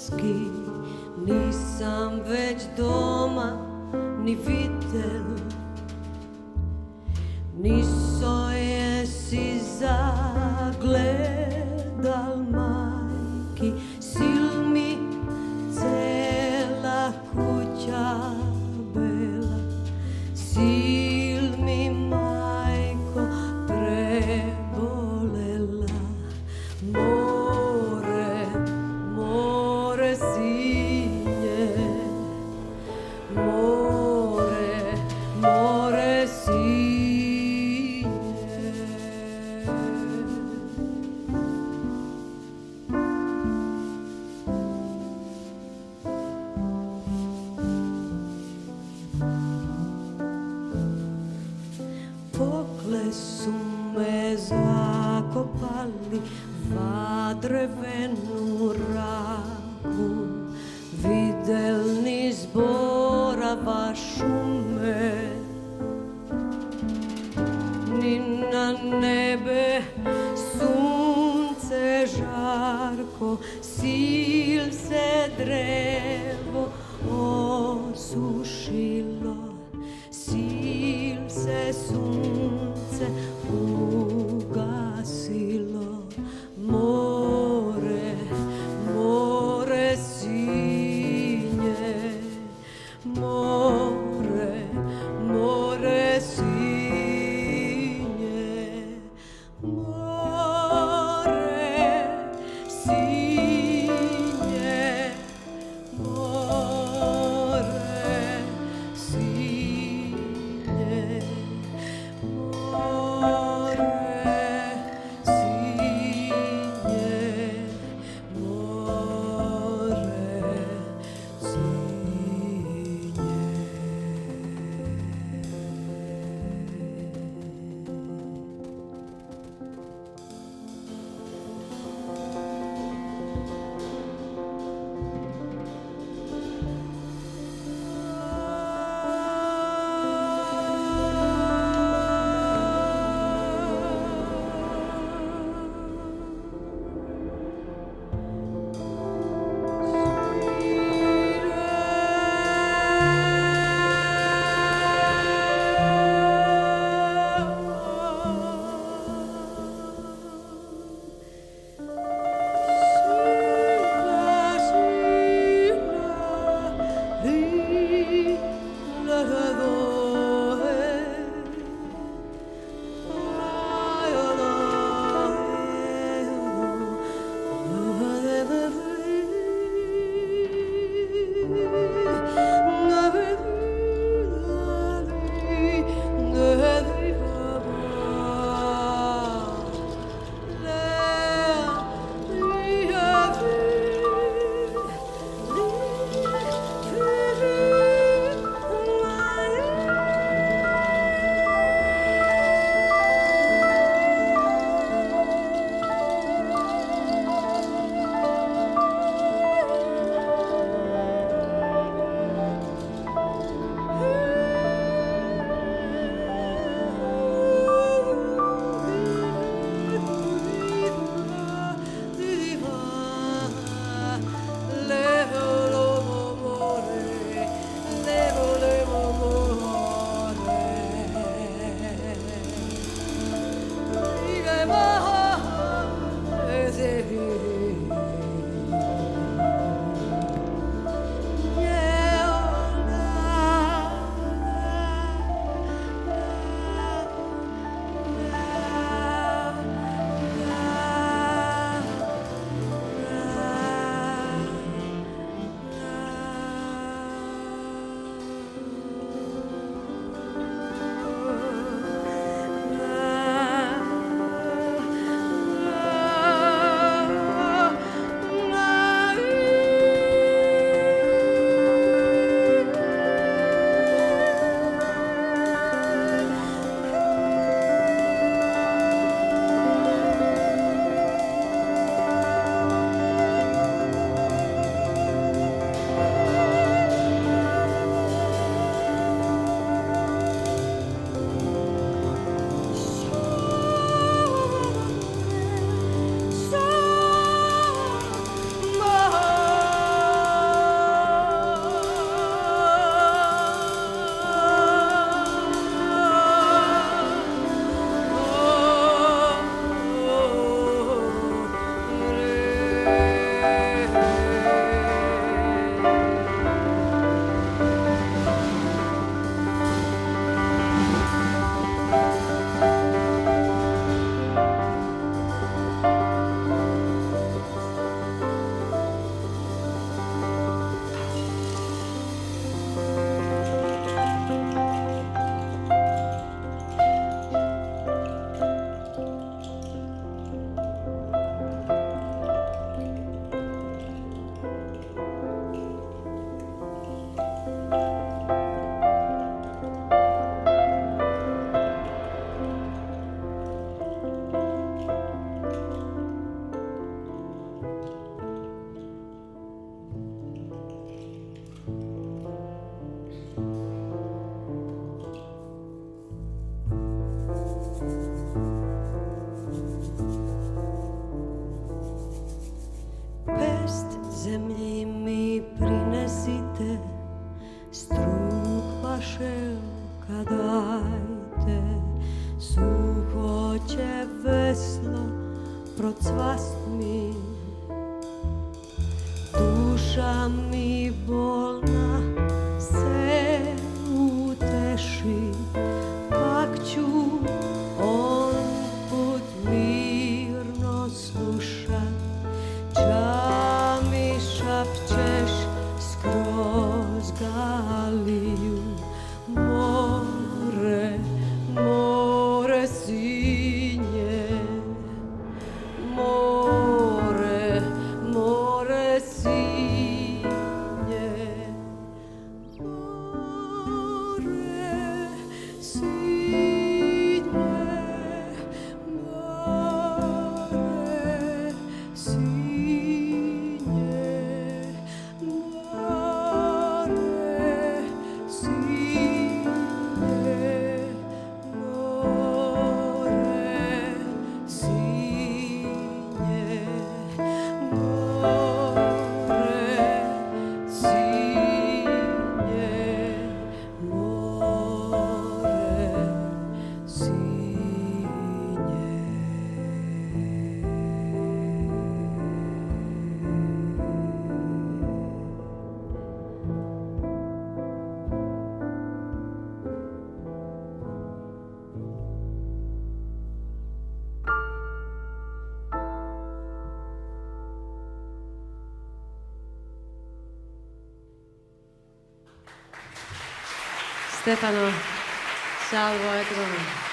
gradski, nisam već doma ni videl, niso jesi zagledal majki, sil mi cela kuća bela, sil mi majko prebolela. More, more sinje, more, more sinje. Pokle su me zakopali vadrevenu raku, videl niz borava šume, ni na nebe sunce žarko, sil se drevo osušilo, sil se sunce ugasilo. More, more sinje, more, more sinje, more sinje, more sinje, more veslo procvast mi, duša mi bolna se uteši, pak ću on put mirno slušat, ča mi šapćeš skroz Galiju. More, more sinje, more, more sinje, more sinje, more sinje, Stefano, salvo e